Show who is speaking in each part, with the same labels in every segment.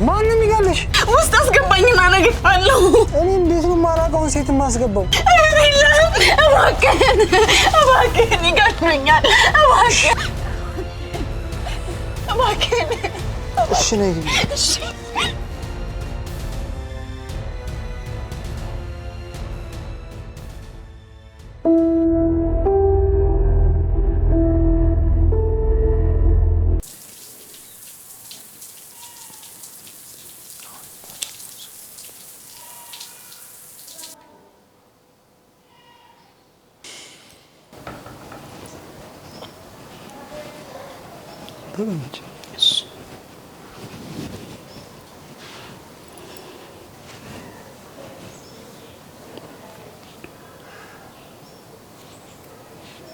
Speaker 1: ማንም ይጋለሽ
Speaker 2: ውስጥ አስገባኝና ነገርአለሁ
Speaker 1: እኔ እንዴት ነው ማራቀውን ሴት ማስገባው
Speaker 2: እባክህን ይጋሉኛል እባክህን
Speaker 1: እሺ ነይ
Speaker 2: እሺ
Speaker 1: ተገኘች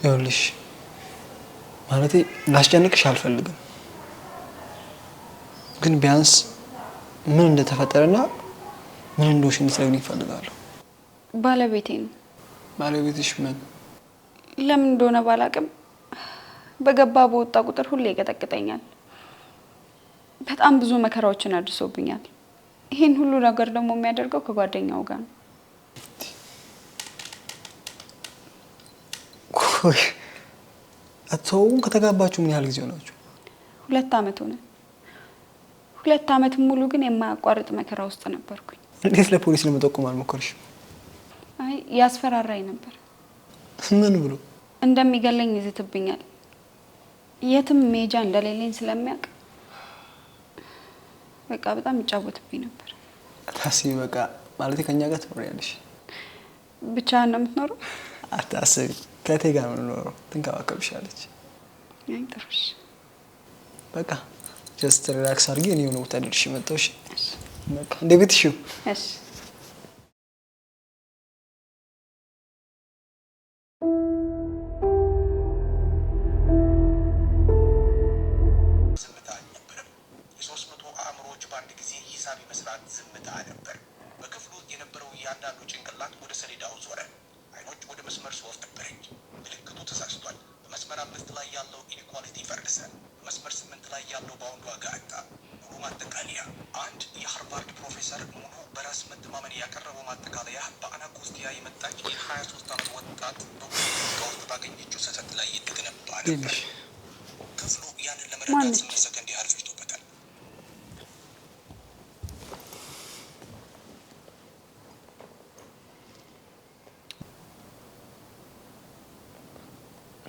Speaker 1: ይኸውልሽ ማለቴ ላስጨንቅሽ አልፈልግም ግን ቢያንስ ምን እንደተፈጠረና ምን እንደሆነ እንድትነግሪኝ እፈልጋለሁ
Speaker 2: ባለቤቴ ነው
Speaker 1: ባለቤትሽ ምን
Speaker 2: ለምን እንደሆነ ባላቅም በገባ በወጣ ቁጥር ሁሌ ይቀጠቅጠኛል በጣም ብዙ መከራዎችን አድርሶብኛል ይሄን ሁሉ ነገር ደግሞ የሚያደርገው ከጓደኛው ጋር ነው
Speaker 1: ቆይ አትተውም ከተጋባችሁ ምን ያህል ጊዜ ሆናችሁ
Speaker 2: 2 አመት ሆነ 2 አመት ሙሉ ግን የማያቋርጥ መከራ ውስጥ ነበርኩኝ
Speaker 1: እንዴት ለፖሊስ ለመጠቆም አልሞከርሽም
Speaker 2: አይ ያስፈራራኝ ነበር
Speaker 1: ምን ብሎ
Speaker 2: እንደሚገለኝ ይዝትብኛል የትም ሜጃ እንደሌለኝ ስለሚያውቅ በቃ በጣም ይጫወትብኝ ነበር
Speaker 1: ታስቢ በቃ ማለት ከኛ ጋር ትኖሪያለሽ
Speaker 2: ብቻህን ነው የምትኖረው
Speaker 1: አታስቢ ከቴ ጋር ነው የምኖረው ትንከባከብሻለች
Speaker 2: አይ ጥሩሽ
Speaker 1: በቃ ጀስት ሪላክስ አድርጊ እኔ ነው ወጣልሽ መጣሽ በቃ እንደ ቤትሽ
Speaker 2: እሺ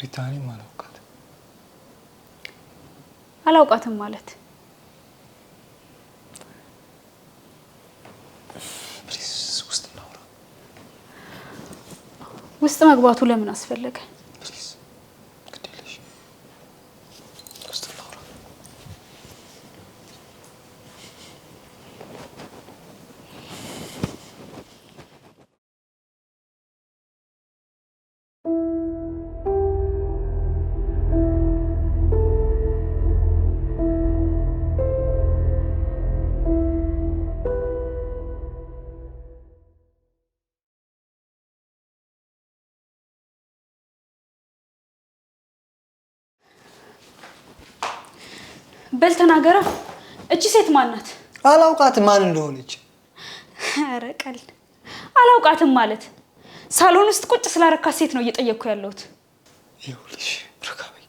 Speaker 1: ሪታኒ
Speaker 2: አላውቃትም ማለት
Speaker 1: ፕሊዝ
Speaker 2: ውስጥ መግባቱ ለምን አስፈለገ በል ተናገራ እቺ ሴት ማን ናት
Speaker 1: አላውቃትም ማን እንደሆነች
Speaker 2: ኧረ ቀል አላውቃትም ማለት ሳሎን ውስጥ ቁጭ ስላረካት ሴት ነው እየጠየቅኩ ያለሁት
Speaker 1: ይኸውልሽ ረጋበይ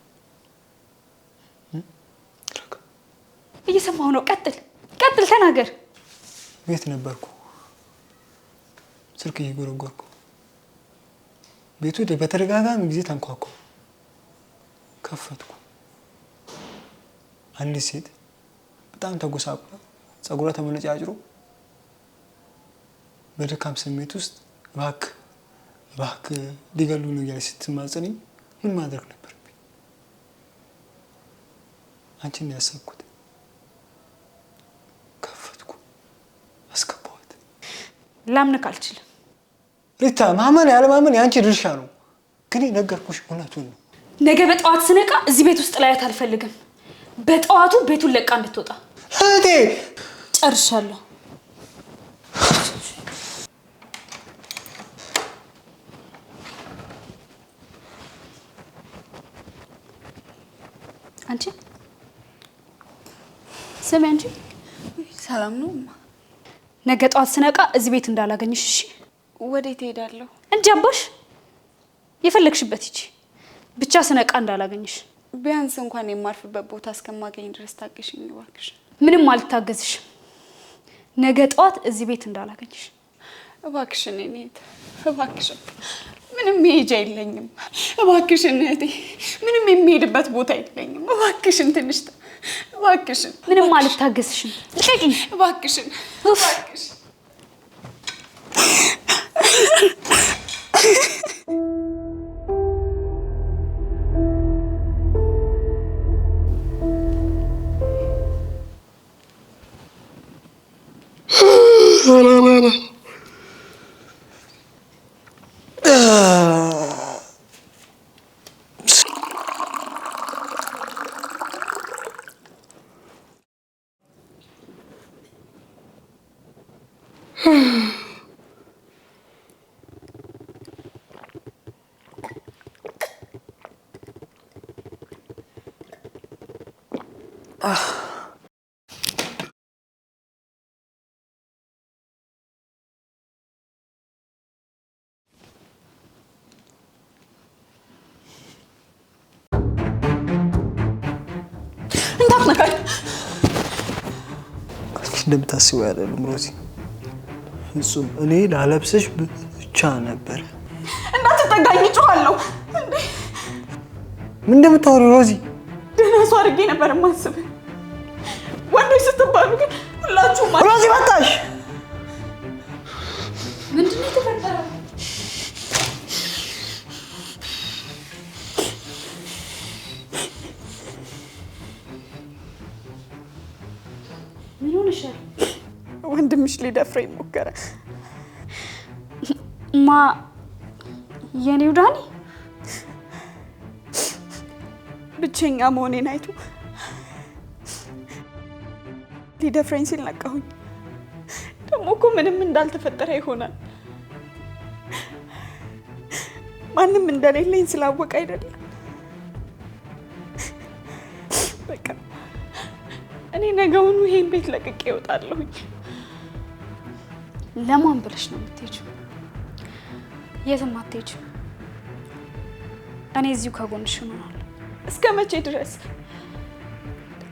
Speaker 2: እየሰማሁ ነው ቀጥል ተናገር
Speaker 1: ቤት ነበርኩ ስልክ እየጎረጎርኩ ቤቱ በተደጋጋሚ ጊዜ ተንኳኳ ከፈትኩ አንድ ሴት በጣም ተጎሳቁላ ጸጉሯ ተመነጫጭሮ በድካም ስሜት ውስጥ እባክህ ሊገሉ ነው እያለች ስትማጸነኝ ምን ማድረግ ነበረብኝ አንቺን ነው ያሰብኩት ከፈትኩ አስገባኋት
Speaker 2: ላምንክ አልችልም
Speaker 1: ሪታ ማመን ያለማመን ያንቺ ድርሻ ነው ግን ነገርኩሽ እውነቱን ነው
Speaker 2: ነገ በጠዋት ስነቃ እዚህ ቤት ውስጥ ላያት አልፈልግም በጠዋቱ ቤቱን ለቃ እንድትወጣ
Speaker 1: እቴ
Speaker 2: ጨርሻለሁ አንቺ ስሚ አንቺ ሰላም ነው?
Speaker 3: ነገ ጠዋት ስነቃ እዚህ ቤት እንዳላገኝሽ እሺ?
Speaker 2: ወዴት እሄዳለሁ?
Speaker 3: እንጂ አባሽ የፈለግሽበት ሂጂ፣ ብቻ ስነቃ እንዳላገኝሽ።
Speaker 2: ቢያንስ እንኳን የማርፍበት ቦታ እስከማገኝ ድረስ ታገሽኝ እባክሽ።
Speaker 3: ምንም አልታገዝሽም። ነገ ጠዋት እዚህ ቤት እንዳላገኝሽ
Speaker 2: እባክሽን። እኔት እባክሽን፣ ምንም መሄጃ የለኝም። እባክሽን እህቴ፣ ምንም የሚሄድበት ቦታ የለኝም። እባክሽን ትንሽ እባክሽን።
Speaker 3: ምንም አልታገዝሽም። ልቀቂኝ
Speaker 2: እባክሽን፣ እባክሽን።
Speaker 1: እንደምታስበው አይደለም ሮዚ። ፍጹም እኔ ላለብሰሽ ብቻ ነበር።
Speaker 2: እንዳትጠጋኝ እጮሃለሁ።
Speaker 1: ምን እንደምታወሪ ሮዚ?
Speaker 2: ደህና ሰው አድርጌ ነበር የማስብ። ወንዶች ስትባሉ ግን ሁላችሁም
Speaker 1: ሮዚ መጣሽ።
Speaker 3: ምንድን ነው የተፈጠረው? ምን ሆነሻል?
Speaker 2: ወንድምሽ ሊደፍረኝ ሞከረ።
Speaker 3: ማ የኔው ዳኒ?
Speaker 2: ብቸኛ መሆኔን አይቶ ሊደፍረኝ ሲል ነቃሁኝ። ደግሞ እኮ ምንም እንዳልተፈጠረ ይሆናል። ማንም እንደሌለኝ ስላወቀ አይደለም። በቃ እኔ ነገውኑ ይሄን ቤት ለቅቄ እወጣለሁኝ።
Speaker 3: ለማን ብለሽ ነው የምትሄጂው? የትም አትሄጂም። እኔ እዚሁ ከጎንሽ እሆናለሁ።
Speaker 2: እስከ መቼ ድረስ?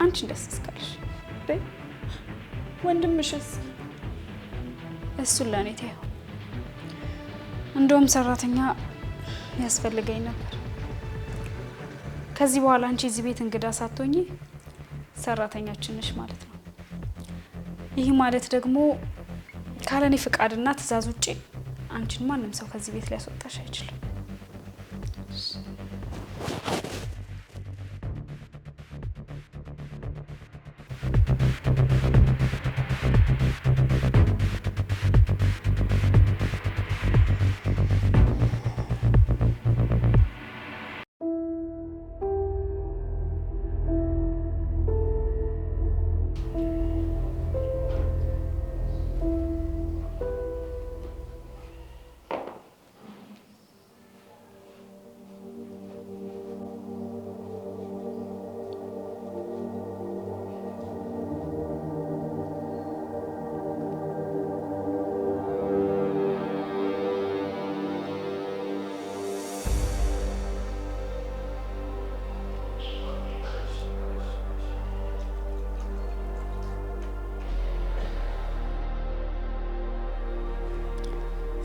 Speaker 3: አንቺን ደስ እስካለሽ።
Speaker 2: ወንድምሽስ?
Speaker 3: እሱን ለእኔ ተይው። እንደውም ሰራተኛ ያስፈልገኝ ነበር። ከዚህ በኋላ አንቺ እዚህ ቤት እንግዳ ሳትሆኚ ሰራተኛችን ነሽ ማለት ነው። ይህ ማለት ደግሞ ካለኔ ፍቃድና ትዕዛዝ ውጪ አንቺን ማንም ሰው ከዚህ ቤት ሊያስወጣሽ አይችልም።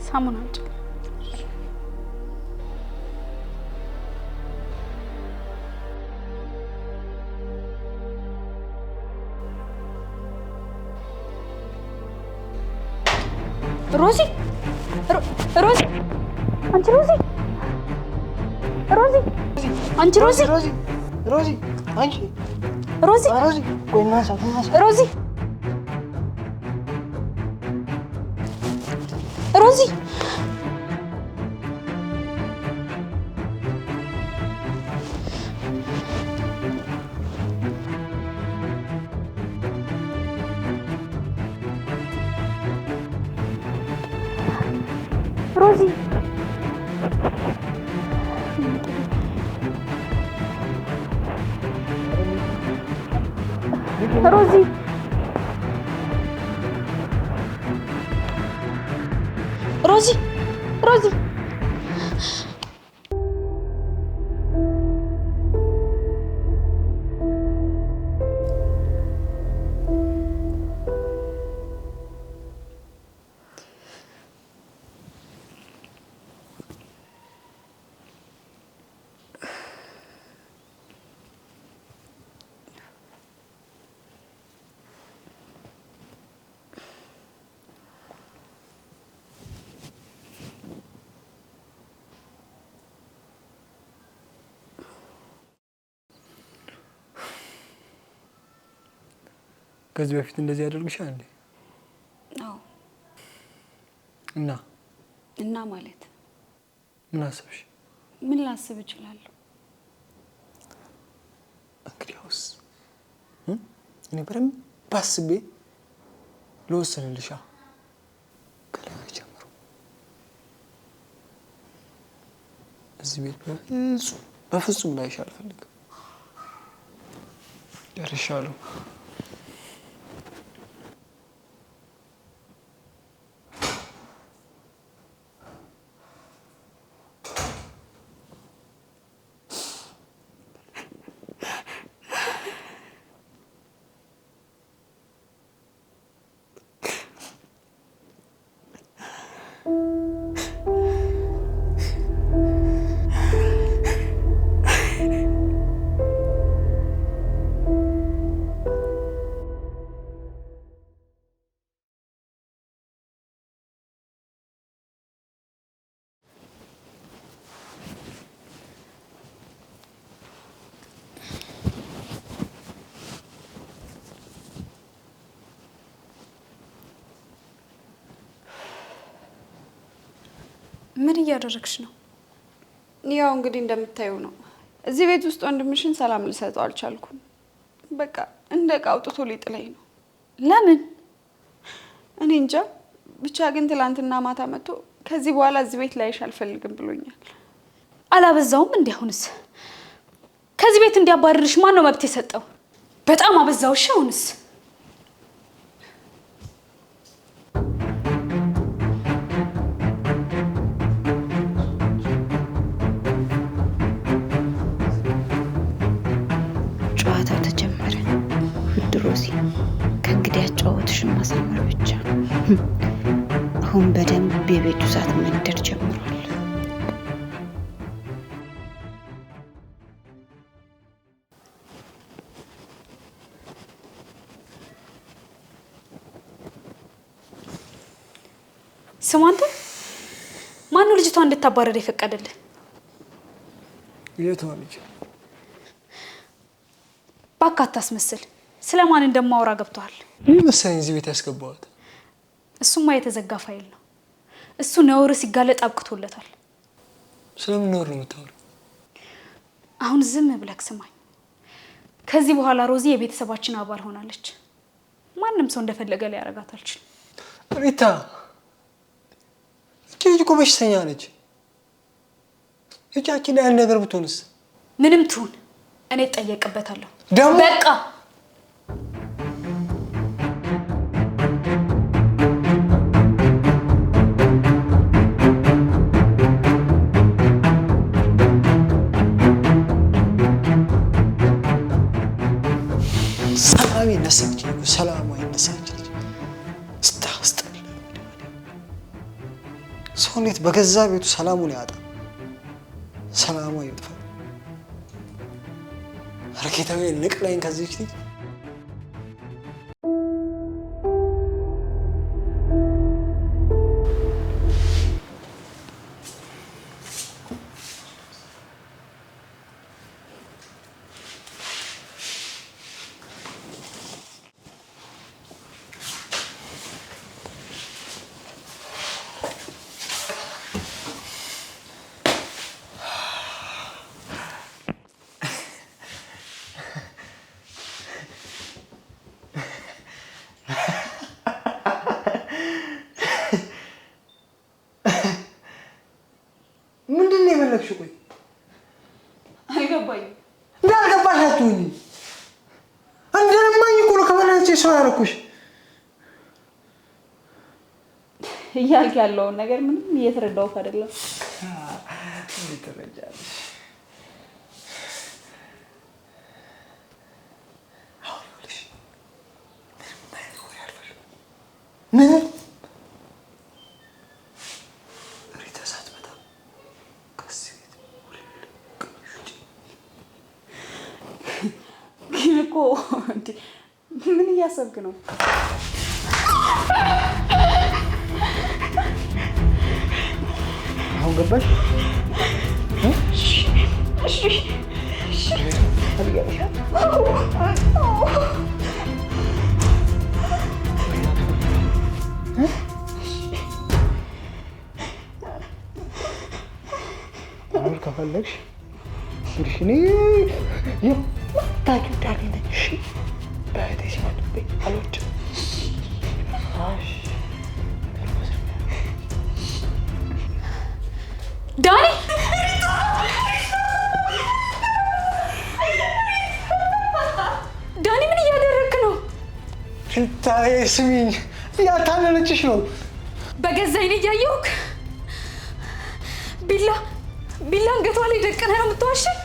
Speaker 3: ሳሙና አንቺ ሮዚ ሮዚ አንቺ ሮዚ ሮዚ አንቺ ሮዚ
Speaker 1: ሮዚ ሮዚ አንቺ
Speaker 3: ሮዚ
Speaker 1: ሮዚ ቆይና
Speaker 3: ሮዚ ሮዚ ሮዚ ሮዚ ሮዚ ሮዚ
Speaker 1: ከዚህ በፊት እንደዚህ ያደርግሻል እንዴ?
Speaker 2: አዎ።
Speaker 1: እና
Speaker 2: ማለት
Speaker 1: ምን አሰብሽ?
Speaker 2: ምን ላስብ እችላለሁ?
Speaker 1: እንግዲያውስ እኔ በደንብ አስቤ ልወስንልሻ። ከላይ ጀምሮ እዚህ ቤት በፍጹም ላይሽ አልፈልግም። ጨርሻለሁ።
Speaker 3: ምን እያደረግሽ ነው?
Speaker 2: ያው እንግዲህ እንደምታዩ ነው። እዚህ ቤት ውስጥ ወንድምሽን ሰላም ልሰጠው አልቻልኩም። በቃ እንደ ዕቃ አውጥቶ ሊጥለኝ ነው።
Speaker 3: ለምን?
Speaker 2: እኔ እንጃ። ብቻ ግን ትላንትና ማታ መጥቶ ከዚህ በኋላ እዚህ ቤት ላይሽ አልፈልግም ብሎኛል።
Speaker 3: አላበዛውም? እንዲያውንስ ከዚህ ቤት እንዲያባርርሽ ማን ነው መብት የሰጠው? በጣም አበዛውሽ። አሁንስ
Speaker 4: ጨዋታው ተጀመረ። ውድ ሮዚ፣ ከእንግዲህ አጫወትሽን ማሳመር ብቻ። አሁን በደንብ የቤቱ እሳት መንደድ ጀምሯል።
Speaker 3: ስማ አንተ፣ ማነው ልጅቷ እንድታባረር የፈቀደልህ?
Speaker 1: የቷ ልጅ?
Speaker 3: እባክህ አታስመስል። ስለማን እንደማወራ ገብቶሃል?
Speaker 1: ምን መሰለኝ እዚህ ቤት ያስገባዋት።
Speaker 3: እሱማ የተዘጋ ፋይል ነው። እሱ ነውር ሲጋለጥ አብቅቶለታል።
Speaker 1: ስለምን ነውር ነው የምታወሪው?
Speaker 3: አሁን ዝም ብለህ ስማኝ። ከዚህ በኋላ ሮዚ የቤተሰባችን አባል ሆናለች። ማንም ሰው እንደፈለገ ሊያረጋት አልችልም።
Speaker 1: ሪታ፣ እቺ ልጅ እኮ በሽተኛ ነች። እጃችን ላይ አንድ ነገር ብትሆንስ?
Speaker 3: ምንም ትሁን እኔ እጠየቅበታለሁ።
Speaker 1: ደግሞ
Speaker 3: በቃ
Speaker 1: ሰላም ይነሳች፣ ሰላም ይነሳች። ስታስጠላ ሰው እንዴት በገዛ ቤቱ ሰላሙን ያጣ? ሰላሟ ይጥፋ። ረኬታዊ ንቅላይን ከዚህች ልጅ ምንድን ነው የፈለግሽው? ቆይ
Speaker 2: አይገባኝም።
Speaker 1: እንዳልገባሽ አትሁኝ። እንደለማኝ እኮ ነው ከበላንቺ ሰው ያደረኩሽ።
Speaker 2: እያልክ ያለውን ነገር ምንም እየተረዳሁት አይደለም።
Speaker 1: እንዴት ትረጃለሽ? ምን ሪታ ሳትመጣ ከዚህ
Speaker 2: ግን እኮ ምን እያሰብክ ነው?
Speaker 1: አሁን ገባሽ? እሺ አሁን ከፈለግሽ እርሽኔ የምታውቂው ዳኒ ነኝ። እሺ በእህቴ ሲመጡብኝ አልወድም።
Speaker 3: ዳኒ ዳኒ ምን እያደረግክ ነው?
Speaker 1: ታይ ስሚኝ፣ እያታለለችሽ ነው።
Speaker 3: በገዛ ዓይኔ እያየሁክ ቢላ አንገቷ ላይ ደቅነህ ነው የምትዋሸኝ?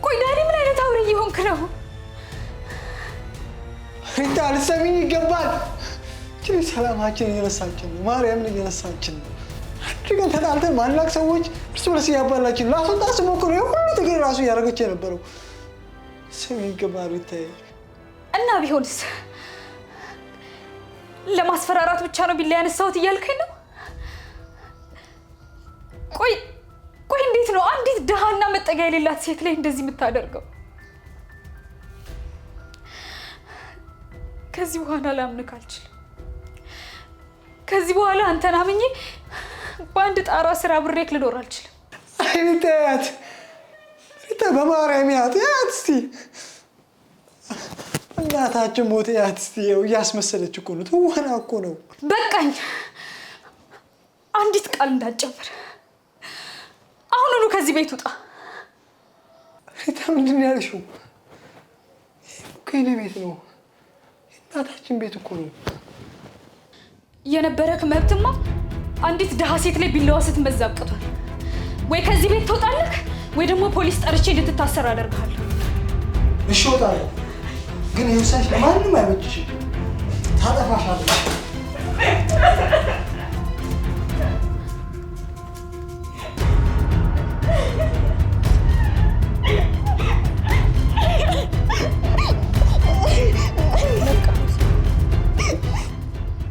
Speaker 3: ቆይ ዳኒ ምን አይነት አውሬ እየሆንክ ነው?
Speaker 1: ሪታ ልትሰሚኝ ይገባል። እቺ ሰላማችን እየረሳችን ነው። ማርያምን እየረሳችን ነው። አድርገን ተጣልተን ማንላቅ ሰዎች እርስ በርስ እያባላችን ላስወጣ ስሞክር ሁሉ ትግል ራሱ እያደረገች የነበረው ስሚኝ ይገባል ሪታዬ።
Speaker 3: እና ቢሆንስ ለማስፈራራት ብቻ ነው ቢላ ያነሳሁት እያልከኝ ነው? ቆይ እንዴት ነው አንዲት ደሃና መጠጊያ የሌላት ሴት ላይ እንደዚህ የምታደርገው? ከዚህ በኋላ ላምንክ አልችልም። ከዚህ በኋላ አንተን አምኜ በአንድ ጣራ ስራ አብሬክ ልኖር አልችልም።
Speaker 1: ሪታ ያት ሪታ በማርያም ያት እስቲ እናታችን ሞት ያት እስቲ እያስመሰለች እኮ ነው። ትወና እኮ ነው።
Speaker 3: በቃኝ። አንዲት ቃል እንዳትጨምር። አሁኑኑ ከዚህ ቤት ውጣ።
Speaker 1: ሪታ ምንድን ነው ያልሽው? ከኔ ቤት ነው፣ እናታችን ቤት እኮ ነው።
Speaker 3: የነበረክ መብትማ አንዲት ደሃ ሴት ላይ ቢላዋ ስትመዛ አብቅቷል። ወይ ከዚህ ቤት ትወጣለህ ወይ ደግሞ ፖሊስ ጠርቼ እንድትታሰር አደርግሃለሁ።
Speaker 1: እሺ እወጣለሁ፣ ግን የውሳሽ ለማንም አይበጅሽም። ታጠፋሻለሽ።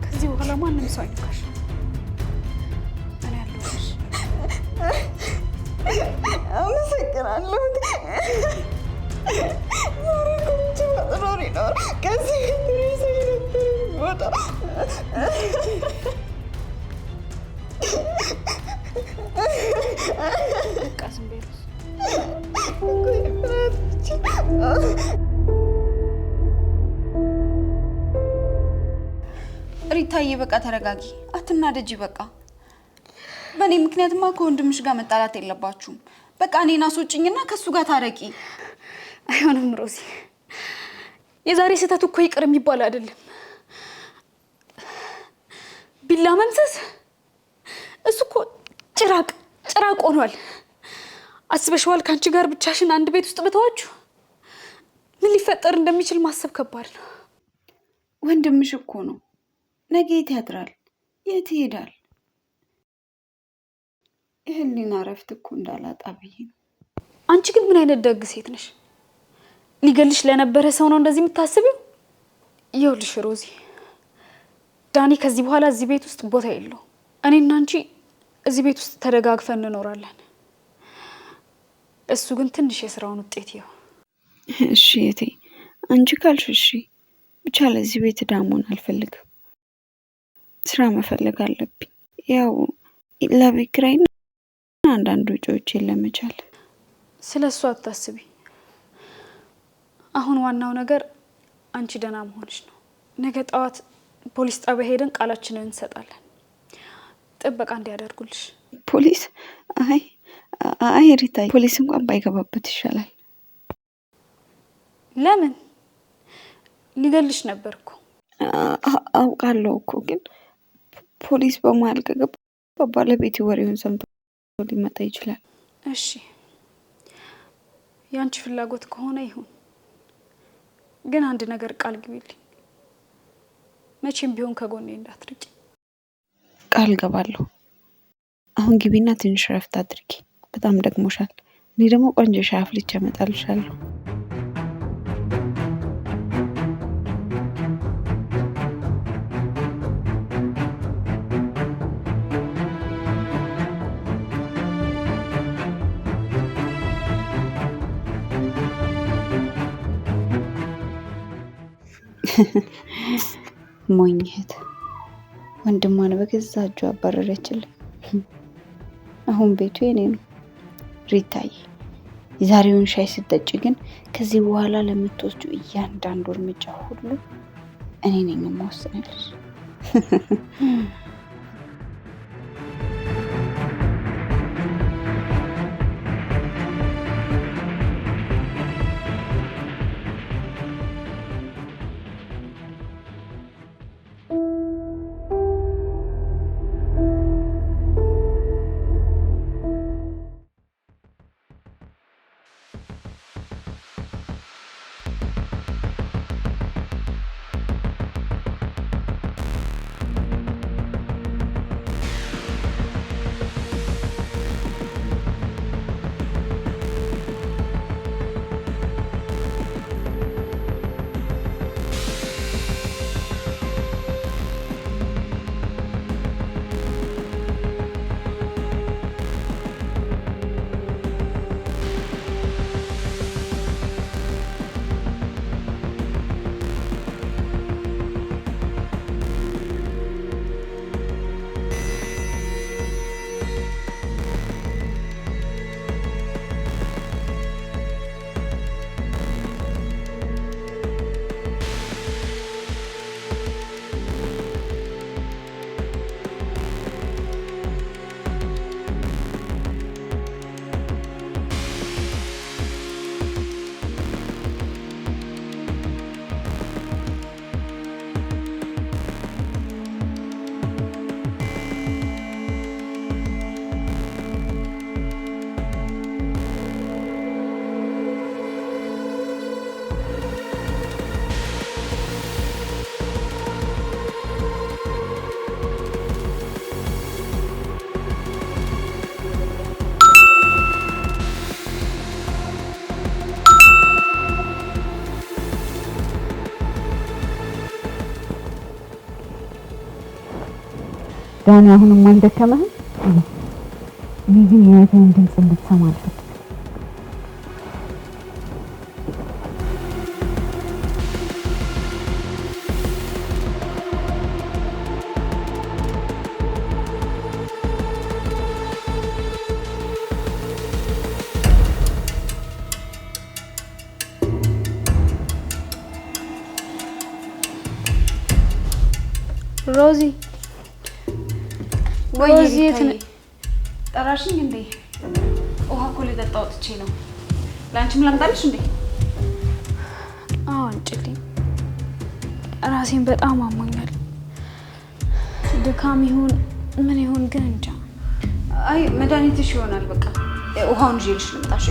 Speaker 3: ከዚህ በኋላ ማንም ሰው አይነካሽ። እኔ ያለሁልሽ።
Speaker 5: አመሰግናለሁ። ዛሬ ቆንጆ መጥኖር ይኖር ከዚህ ሬሳ ነበር የሚወጣው።
Speaker 3: በቃ ዝም በይ ሮዝ።
Speaker 2: ሪታዬ በቃ ተረጋጊ፣ አትናደጂ። በቃ በእኔ ምክንያትማ ከወንድምሽ ጋር መጣላት የለባችሁም። በቃ እኔን አስወጭኝና ከሱ ጋር ታረቂ።
Speaker 3: አይሆንም ሮዚ፣ የዛሬ ስህተት እኮ ይቅር የሚባል አይደለም። ቢላ መምሰስ እሱ እኮ ጭራቅ ሆኗል። አስበሽዋል? ከአንቺ ጋር ብቻሽን አንድ ቤት ውስጥ ብተዋችሁ ምን ሊፈጠር እንደሚችል ማሰብ ከባድ ነው።
Speaker 2: ወንድምሽ እኮ ነው። ነገ የት ያድራል? የት ይሄዳል? የህሊና እረፍት እኮ እንዳላጣ ብዬ ነው።
Speaker 3: አንቺ ግን ምን አይነት ደግ ሴት ነሽ? ሊገልሽ ለነበረ ሰው ነው እንደዚህ የምታስቢው? ይኸውልሽ ሮዚ፣ ዳኒ ከዚህ በኋላ እዚህ ቤት ውስጥ ቦታ የለው። እኔና አንቺ እዚህ ቤት ውስጥ ተደጋግፈን እንኖራለን። እሱ ግን ትንሽ የስራውን ውጤት ይኸው።
Speaker 4: እሺ እቴ፣ አንቺ ካልሽ እሺ። ብቻ ለዚህ ቤት ዳሞን አልፈልግም። ስራ መፈለግ አለብኝ። ያው ለቤት ኪራይና አንዳንድ ወጪዎችን ለመቻል።
Speaker 3: ስለ እሱ አታስቢ። አሁን ዋናው ነገር አንቺ ደህና መሆንሽ ነው። ነገ ጠዋት ፖሊስ ጣቢያ ሄደን ቃላችንን እንሰጣለን፣ ጥበቃ እንዲያደርጉልሽ።
Speaker 4: ፖሊስ? አይ ሪታ፣ ፖሊስ እንኳን ባይገባበት ይሻላል።
Speaker 3: ለምን? ሊገልሽ ነበር እኮ።
Speaker 4: አውቃለሁ እኮ፣ ግን ፖሊስ በመሀል ከገባ ባለቤቴ ወሬውን ሰምቶ ሊመጣ ይችላል።
Speaker 3: እሺ ያንቺ ፍላጎት ከሆነ ይሁን፣ ግን አንድ ነገር ቃል ግቢልኝ። መቼም ቢሆን ከጎኔ እንዳትርቂ።
Speaker 4: ቃል ገባለሁ። አሁን ግቢና ትንሽ ረፍት አድርጊ። በጣም ደክሞሻል። እኔ ደግሞ ቆንጆ ሻይ አፍልቼ አመጣልሻለሁ። ሞኝ እህት ወንድሟን በገዛ እጇ አባረረችልኝ። አሁን ቤቱ የኔ ነው። ሪታዬ የዛሬውን ሻይ ስትጠጪ ግን ከዚህ በኋላ ለምትወስዱ እያንዳንዱ እርምጃ ሁሉ እኔ ነኝ የምወስንልሽ።
Speaker 6: ዳኒ አሁንም አልደከመህም? እኔ ግን የእህቴን ድምፅ እንድትሰማ አልፈልግም።
Speaker 3: ሮዚ
Speaker 2: ሮዚ የት ነህ? ጠራሽኝ እንዴ? ውሃ እኮ ልጠጣ ወጥቼ ነው። ለአንቺም ላምጣልሽ እንዴ?
Speaker 3: አዎ አንጭልኝ። ራሴን በጣም አሞኛል። ድካም ይሁን ምን ይሁን ግን እንጃ።
Speaker 2: አይ መድኃኒትሽ ይሆናል። በቃ ውሃውን ይዤልሽ ልምጣ። እሺ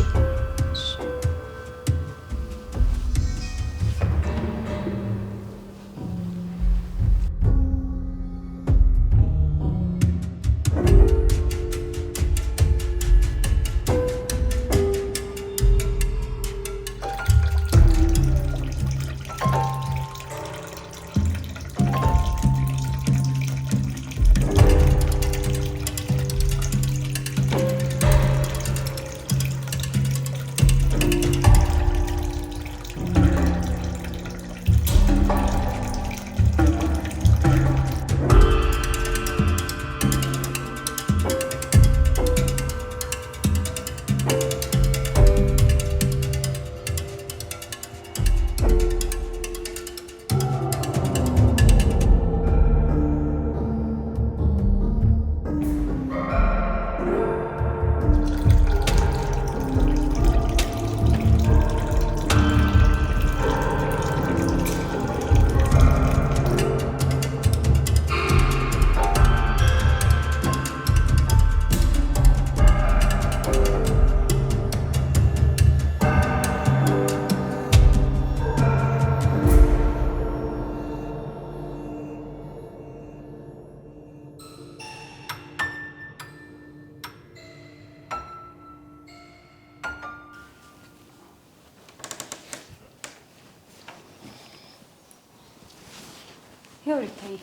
Speaker 2: ይኸው ሪታዬ፣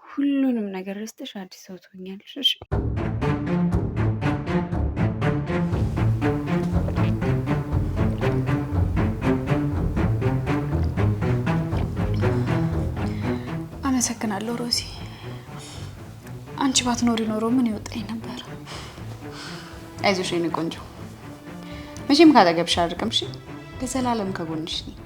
Speaker 4: ሁሉንም ነገር ረስተሽ አዲስ ሰው ትሆኛለሽ። እሺ
Speaker 3: አመሰግናለሁ ሮዚ። አንቺ ባትኖሪ ኖሮ ምን ይወጣኝ ነበር?
Speaker 2: አይዞሽ የኔ ቆንጆ፣ መቼም ካጠገብሽ አልርቅም። እሺ ለዘላለም ከጎንሽ ነኝ።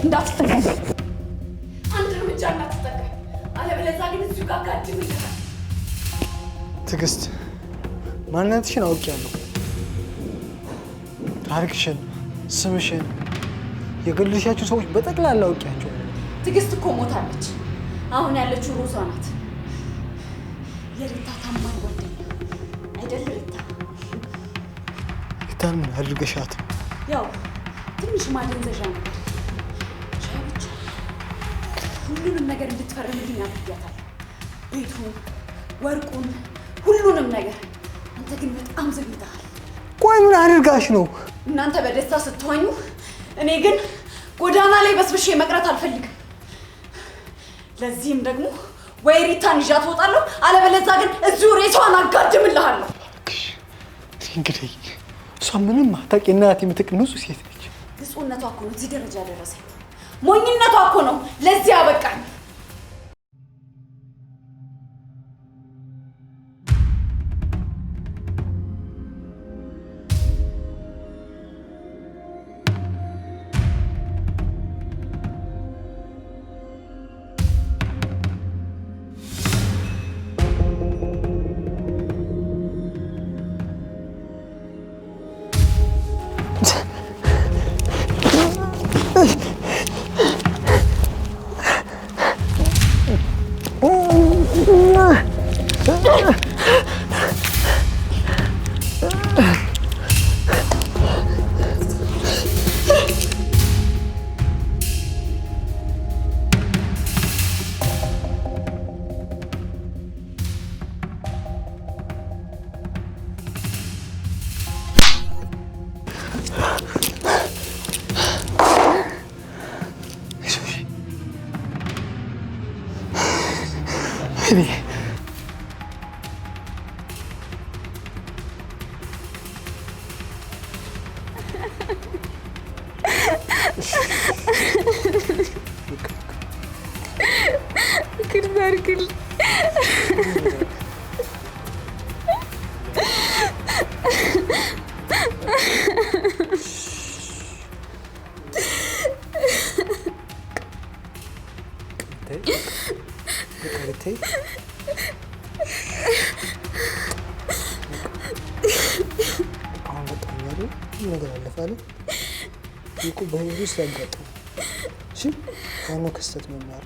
Speaker 3: እንዳትጠጋኝ፣ አንድ እርምጃ እንዳትጠጋኝ፣ አለበለዚያ ግን እዚሁ ጋር ጋድምልሃል።
Speaker 1: ትዕግስት፣ ማንነትሽን አውቄያለሁ። ታሪክሽን፣ ስምሽን፣ የገለሻችሁ ሰዎች በጠቅላላ አውቄያቸው።
Speaker 3: ትዕግስት እኮ ሞታለች። አሁን ያለችው ሮዛ ናት። የሪታ ታማኝ ጓደኛ አይደል?
Speaker 1: ሪታን ምን አድርገሻት?
Speaker 3: ያው ትንሽ ማደንዘዣ ነበር። ሻይ ብቻ ሁሉንም ነገር እንድትፈርምልኝ አድርጊያታለሁ። ቤቱን፣ ወርቁን፣ ሁሉንም ነገር። አንተ ግን በጣም ዘግይተሃል።
Speaker 1: ቆይ ምን አድርጋሽ ነው?
Speaker 3: እናንተ በደስታ ስትሆኙ፣ እኔ ግን ጎዳና ላይ በስብሼ መቅረት አልፈልግም። ለዚህም ደግሞ ወይ ሪታን ይዣት እወጣለሁ፣ አለበለዚያ ግን እዚሁ ሬሷን አጋድምልሃለሁ።
Speaker 1: እንግዲህ እሷ ምንም አታውቂ እናት የምትቅ ንጹህ ሴት ነች።
Speaker 3: ንጹህነቷ እኮ ነው እዚህ ደረጃ ደረሰኝ። ሞኝነቷ እኮ ነው ለዚህ ያበቃኝ።
Speaker 1: ነገር አለፋለ ይቁ በህይወት ውስጥ ያጋጥማል። እሺ ዋናው ክስተት መማር